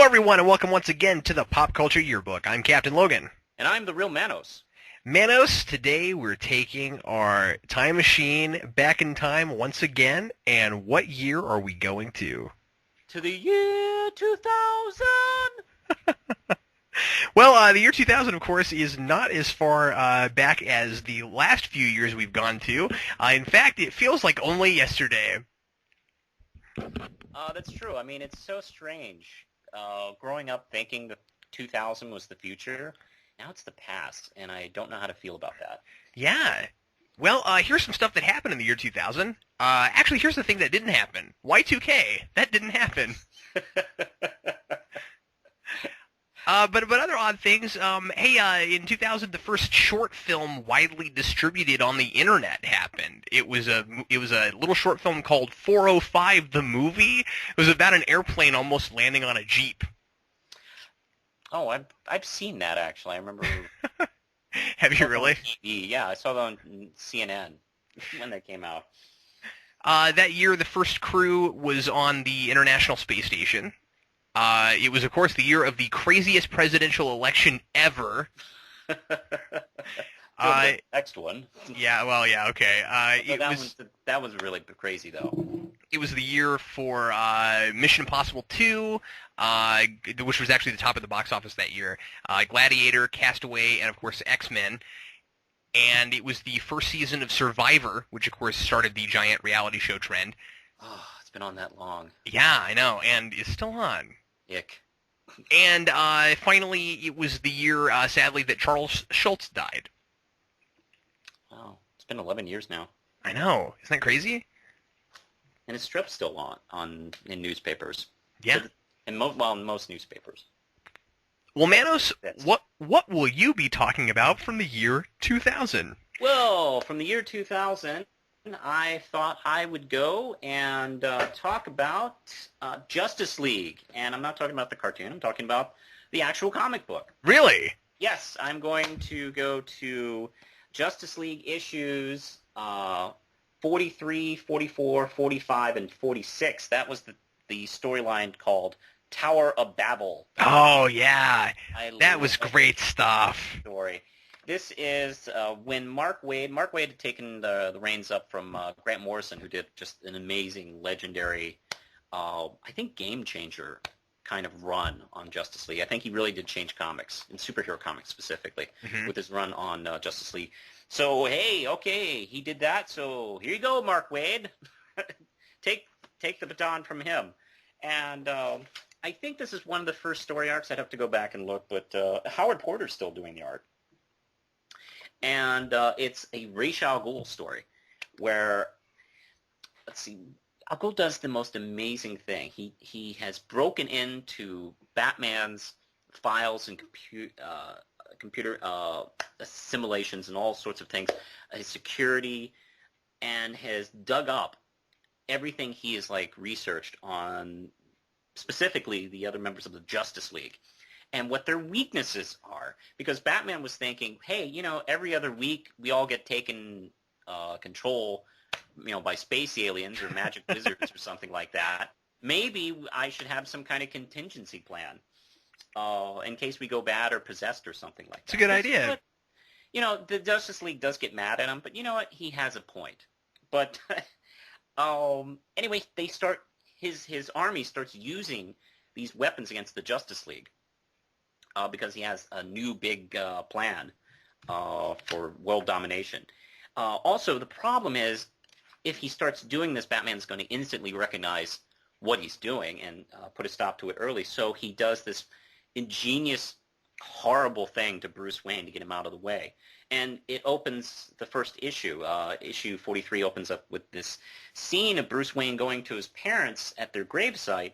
Hello, everyone, and welcome once again to the Pop Culture Yearbook. I'm Captain Logan. And I'm the real Manos. Manos, today we're taking our time machine back in time once again, and what year are we going to? To the year 2000! Well, the year 2000, of course, is not as far back as the last few years we've gone to. In fact, it feels like only yesterday. That's true. I mean, it's so strange. Growing up thinking that 2000 was the future, now it's the past, and I don't know how to feel about that. Yeah. Well, here's some stuff that happened in the year 2000. Actually, here's the thing that didn't happen. Y2K. That didn't happen. But other odd things. In 2000, the first short film widely distributed on the internet happened. It was a little short film called 405 the Movie. It was about an airplane almost landing on a Jeep. Oh, I've seen that, actually. I remember... Have you really? TV. Yeah, I saw that on CNN when that came out. That year, the first crew was on the International Space Station. It was, of course, the year of the craziest presidential election ever. The next one. Yeah, well, yeah, okay. That was really crazy, though. It was the year for Mission Impossible 2, which was actually the top of the box office that year, Gladiator, Castaway, and, of course, X-Men. And it was the first season of Survivor, which, of course, started the giant reality show trend. Oh, it's been on that long. Yeah, I know, and it's still on. Ick. And finally, it was the year, sadly, that Charles Schultz died. Wow, it's been 11 years now. I know. Isn't that crazy? And his strip's still on in newspapers. Yeah. In most newspapers. Well, Manos, what will you be talking about from the year 2000? Well, from the year 2000, I thought I would go and talk about Justice League. And I'm not talking about the cartoon. I'm talking about the actual comic book. Really? Yes, I'm going to go to Justice League issues 43, 44, 45, and 46. That was the storyline called Tower of Babel. Oh, yeah. That was great stuff. Story. This is when Mark Waid had taken the reins up from Grant Morrison, who did just an amazing, legendary, I think game changer kind of run on Justice League. I think he really did change comics, and superhero comics specifically, with his run on Justice League. So, hey, okay, he did that, so here you go, Mark Waid. Take the baton from him. And I think this is one of the first story arcs. I'd have to go back and look, but Howard Porter's still doing the art. And it's a Ra's al Ghul story where, let's see, Al Ghul does the most amazing thing. He has broken into Batman's files and computer simulations and all sorts of things, his security, and has dug up everything he has researched on specifically the other members of the Justice League and what their weaknesses are. Because Batman was thinking, hey, every other week we all get taken control, by space aliens or magic wizards or something like that. Maybe I should have some kind of contingency plan in case we go bad or possessed or something like that. It's a good idea. But, the Justice League does get mad at him, but you know what? He has a point. But anyway, his army starts using these weapons against the Justice League because he has a new big plan for world domination. Also, the problem is if he starts doing this, Batman's going to instantly recognize what he's doing and put a stop to it early. So he does this ingenious, horrible thing to Bruce Wayne to get him out of the way. And it opens the first issue. Issue 43 opens up with this scene of Bruce Wayne going to his parents at their gravesite,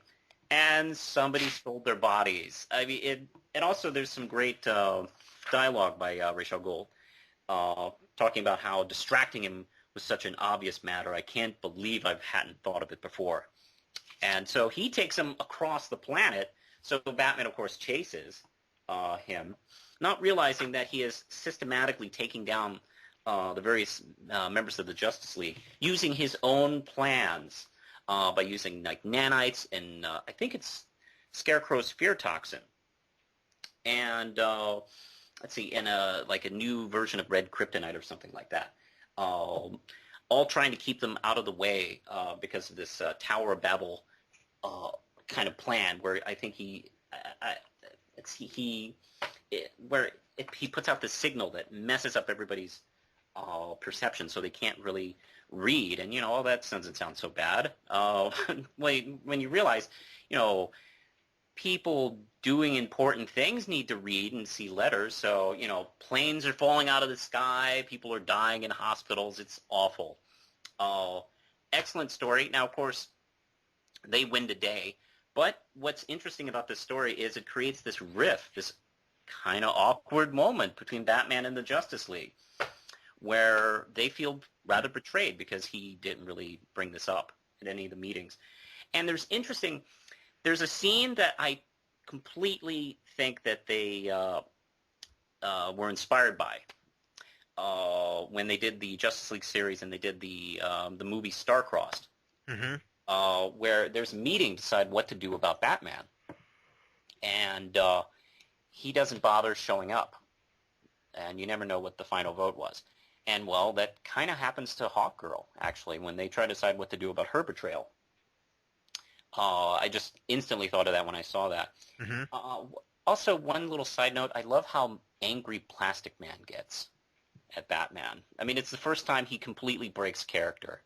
and somebody stole their bodies. I mean, and also there's some great dialogue by Ra's al Ghul talking about how distracting him was such an obvious matter. I can't believe I hadn't thought of it before. And so he takes him across the planet. So Batman, of course, chases him, not realizing that he is systematically taking down the various members of the Justice League using his own plans by using nanites and I think it's Scarecrow's fear toxin. And let's see, in a new version of red kryptonite or something like that. All trying to keep them out of the way because of this Tower of Babel kind of plan, where I think he puts out this signal that messes up everybody's perception, so they can't really read. And all that doesn't sound so bad when you realize, people doing important things need to read and see letters. So, planes are falling out of the sky, people are dying in hospitals. It's awful. Excellent story. Now, of course, they win the day. But what's interesting about this story is it creates this rift, this kind of awkward moment between Batman and the Justice League, where they feel rather betrayed because he didn't really bring this up at any of the meetings. And there's a scene that I completely think that they were inspired by when they did the Justice League series and they did the movie Star-Crossed, where there's a meeting to decide what to do about Batman. And he doesn't bother showing up. And you never know what the final vote was. And, well, that kind of happens to Hawkgirl, actually, when they try to decide what to do about her betrayal. I just instantly thought of that when I saw that. Also, one little side note, I love how angry Plastic Man gets at Batman. I mean, it's the first time he completely breaks character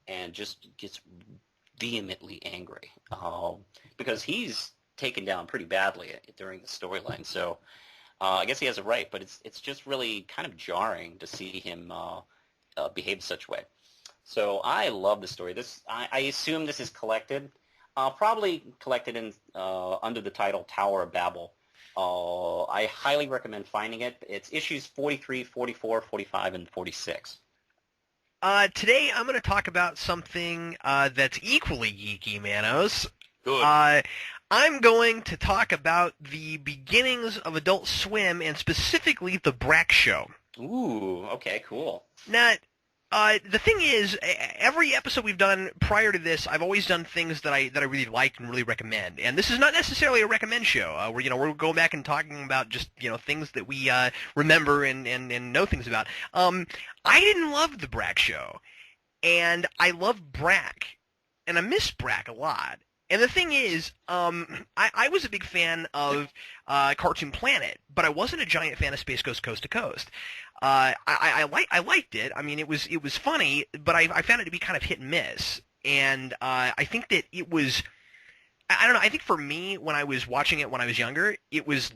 and just gets vehemently angry because he's taken down pretty badly during the storyline. So I guess he has a right, but it's just really kind of jarring to see him behave such a way. So I love the story. I assume this is collected. Probably collected in under the title Tower of Babel. I highly recommend finding it. It's issues 43, 44, 45, and 46. Today I'm going to talk about something that's equally geeky, Manos. Good. I'm going to talk about the beginnings of Adult Swim, and specifically the Brak Show. Ooh, okay, cool. Now, the thing is, every episode we've done prior to this, I've always done things that I really like and really recommend. And this is not necessarily a recommend show. We're going back and talking about just things that we remember and know things about. I didn't love the Brak Show, and I love Brak, and I miss Brak a lot. And the thing is, I was a big fan of Cartoon Planet, but I wasn't a giant fan of Space Ghost Coast to Coast. I liked it. I mean, it was funny, but I found it to be kind of hit and miss. And I think that it was, I don't know. I think for me, when I was watching it when I was younger, it was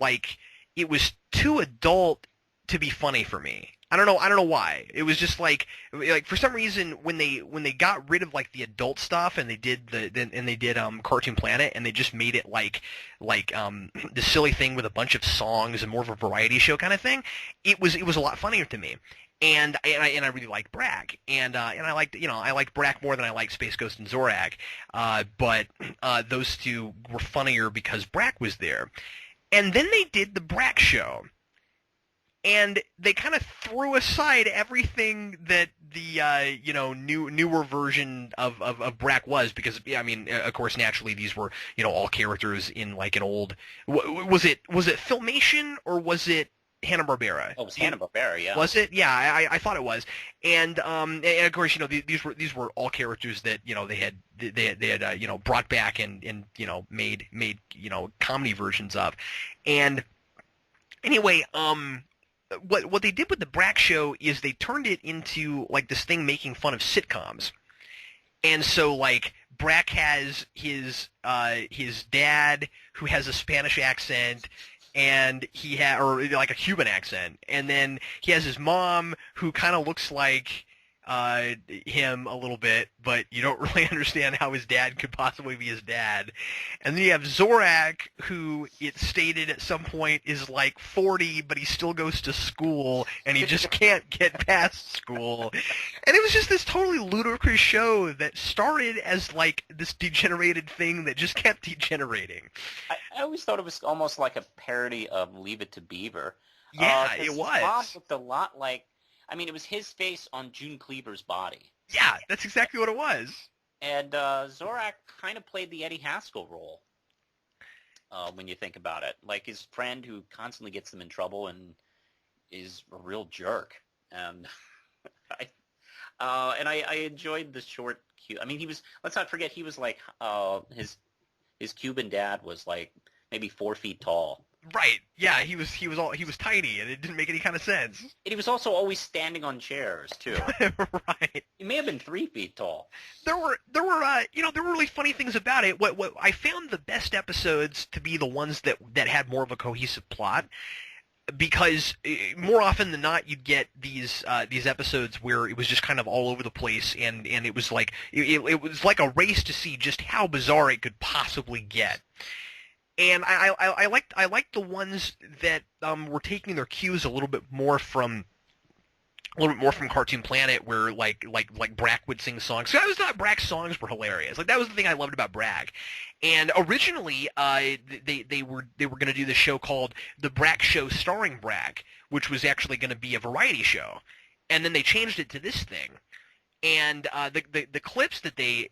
too adult to be funny for me. I don't know why. It was just like for some reason when they got rid of the adult stuff and they did Cartoon Planet and they just made it like the silly thing with a bunch of songs and more of a variety show kind of thing. It was a lot funnier to me. And I really liked Brak, and I liked Brak more than I liked Space Ghost and Zorak, but those two were funnier because Brak was there. And then they did the Brak Show. And they kind of threw aside everything that the newer version of Brak was, because I mean, of course, naturally these were all characters in an old. Was it Filmation or was it Hanna-Barbera? Oh, it was Hanna-Barbera, yeah. Was it? Yeah, I thought it was. And of course, these were all characters that they had brought back and made comedy versions of. And anyway, what they did with the Brak Show is they turned it into this thing making fun of sitcoms. And so Brak has his dad who has a Spanish accent, and or a Cuban accent, and then he has his mom who kind of looks like him a little bit, but you don't really understand how his dad could possibly be his dad. And then you have Zorak, who it stated at some point is 40, but he still goes to school, and he just can't get past school. And it was just this totally ludicrous show that started as this degenerated thing that just kept degenerating. I always thought it was almost like a parody of Leave It to Beaver. Yeah, it was. Mom looked a lot like. I mean, it was his face on June Cleaver's body. Yeah, that's exactly what it was. And Zorak kind of played the Eddie Haskell role. when you think about it. Like his friend who constantly gets them in trouble and is a real jerk. And I enjoyed the short. I mean, he was. Let's not forget he was like his Cuban dad was like maybe 4 feet tall. Right. Yeah, he was tiny, and it didn't make any kind of sense. And he was also always standing on chairs too. Right. He may have been 3 feet tall. There were there were really funny things about it. What I found the best episodes to be the ones that had more of a cohesive plot, because more often than not you'd get these episodes where it was just kind of all over the place, and it was like it was like a race to see just how bizarre it could possibly get. And I liked the ones that were taking their cues a little bit more from Cartoon Planet, where like Brak would sing songs. So I always thought Brak's songs were hilarious. Like that was the thing I loved about Brak. And originally, they were going to do this show called The Brak Show starring Brak, which was actually going to be a variety show. And then they changed it to this thing. And the clips that they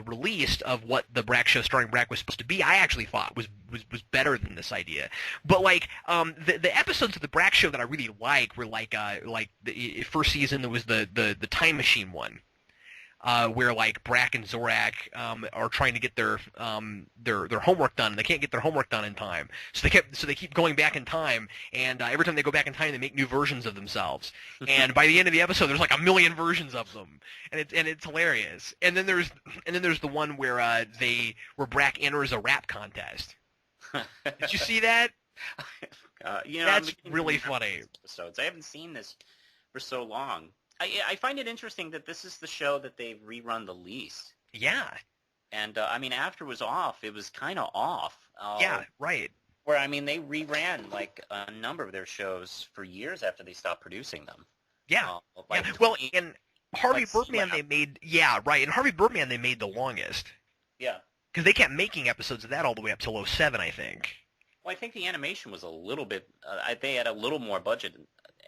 released of what the Brak Show starring Brak was supposed to be, I actually thought was better than this idea. But like the episodes of the Brak Show that I really like were like the first season there was the Time Machine one. Where like Brak and Zorak are trying to get their homework done, and they can't get their homework done in time. So they keep going back in time, and every time they go back in time, they make new versions of themselves. And by the end of the episode, there's like 1,000,000 versions of them, and it's hilarious. And then there's the one where Brak enters a rap contest. Did you see that? That's really funny. Episodes. I haven't seen this for so long. I find it interesting that this is the show that they've rerun the least. Yeah. And, I mean, after it was off, it was kind of off. Yeah, right. Where, I mean, they reran, like, a number of their shows for years after they stopped producing them. Yeah. Like yeah. Well, in Harvey Birdman, they made... Yeah, right. In Harvey Birdman, they made the longest. Yeah. Because they kept making episodes of that all the way up till 2007, I think. Well, I think the animation was a little bit... they had a little more budget.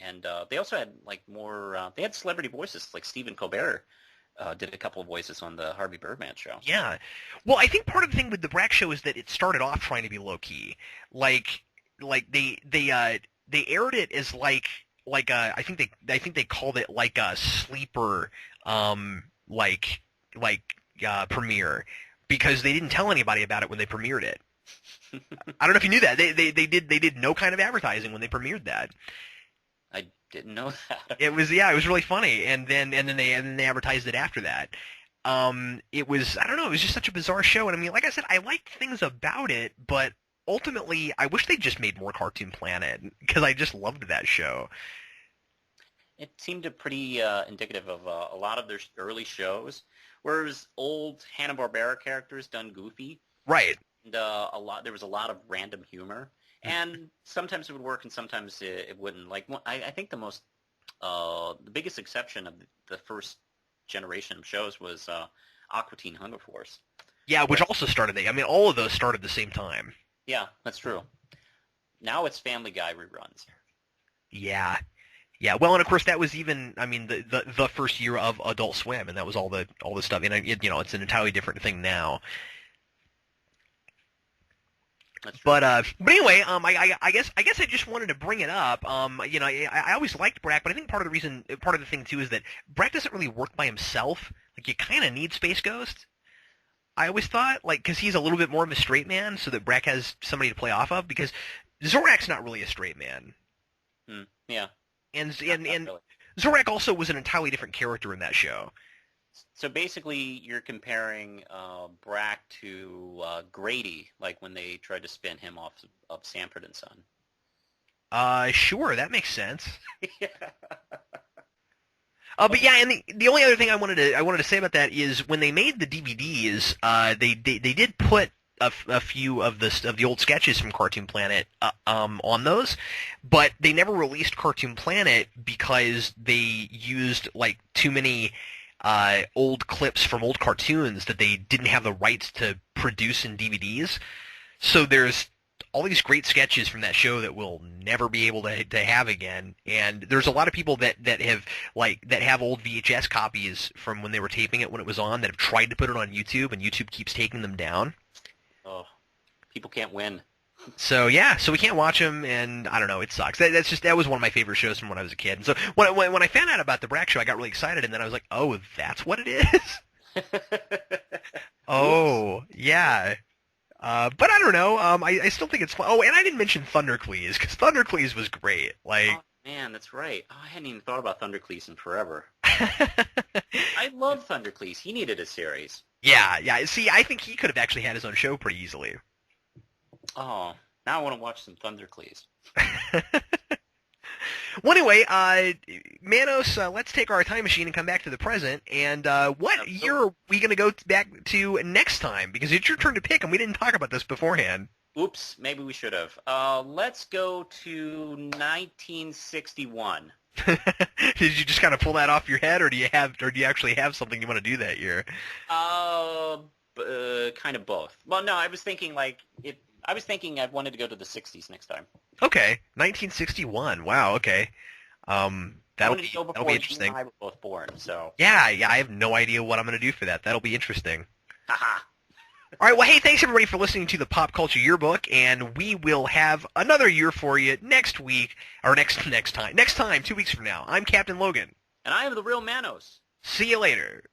And they also had like more. They had celebrity voices, like Stephen Colbert did a couple of voices on the Harvey Birdman show. Yeah, well, I think part of the thing with the Brak Show is that it started off trying to be low key. Like they aired it as like I think they called it like a sleeper premiere, because they didn't tell anybody about it when they premiered it. I don't know if you knew that they did no kind of advertising when they premiered that. I didn't know that. It was really funny, and then they advertised it after that. It was, I don't know, it was just such a bizarre show, and I mean, like I said, I liked things about it, but ultimately, I wish they just made more Cartoon Planet, because I just loved that show. It seemed pretty indicative of a lot of their early shows, where it was old Hanna-Barbera characters done goofy, right? And there was a lot of random humor. And sometimes it would work, and sometimes it wouldn't. Like I think the biggest exception of the first generation of shows was Aqua Teen Hunger Force. Yeah, which also started. I mean, all of those started at the same time. Yeah, that's true. Now it's Family Guy reruns. Yeah. Well, and of course that was even. I mean, the first year of Adult Swim, and that was all the stuff. And it's an entirely different thing now. But anyway, I guess I just wanted to bring it up. I always liked Brak, but I think part of the thing too is that Brak doesn't really work by himself. Like, you kind of need Space Ghost. I always thought, like, because he's a little bit more of a straight man, so that Brak has somebody to play off of. Because Zorak's not really a straight man. Yeah. And really. Zorak also was an entirely different character in that show. So basically, you're comparing Brak to Grady, like when they tried to spin him off of Sanford and Son. Sure, that makes sense. Yeah. But yeah, and the only other thing I wanted to say about that is when they made the DVDs, they did put a few of the old sketches from Cartoon Planet on those, but they never released Cartoon Planet because they used like too many old clips from old cartoons that they didn't have the rights to produce in DVDs. So there's all these great sketches from that show that we'll never be able to have again. And there's a lot of people that have old VHS copies from when they were taping it when it was on that have tried to put it on YouTube, and YouTube keeps taking them down. Oh. People can't win. So yeah, so we can't watch them, and I don't know, it sucks. That was one of my favorite shows from when I was a kid. And so when I found out about the Brak Show, I got really excited, and then I was like, oh, that's what it is. Oh yeah. But I don't know. I still think it's fun. Oh, and I didn't mention Thundercleese because Thundercleese was great. Like, oh man, that's right. Oh, I hadn't even thought about Thundercleese in forever. I love Thundercleese. He needed a series. yeah. See, I think he could have actually had his own show pretty easily. Oh, now I want to watch some Thundercleese. Well, anyway, Manos, let's take our time machine and come back to the present. And what year are we going to go back to next time? Because it's your turn to pick, and we didn't talk about this beforehand. Oops, maybe we should have. Let's go to 1961. Did you just kind of pull that off your head, or do you actually have something you want to do that year? Kind of both. Well, no, I was thinking I wanted to go to the 60s next time. Okay, 1961. Wow. Okay. That'll be interesting. You and I were both born, so. Yeah. I have no idea what I'm going to do for that. That'll be interesting. Haha. All right. Well, hey, thanks everybody for listening to the Pop Culture Yearbook, and we will have another year for you next week or next time, 2 weeks from now. I'm Captain Logan. And I am the real Manos. See you later.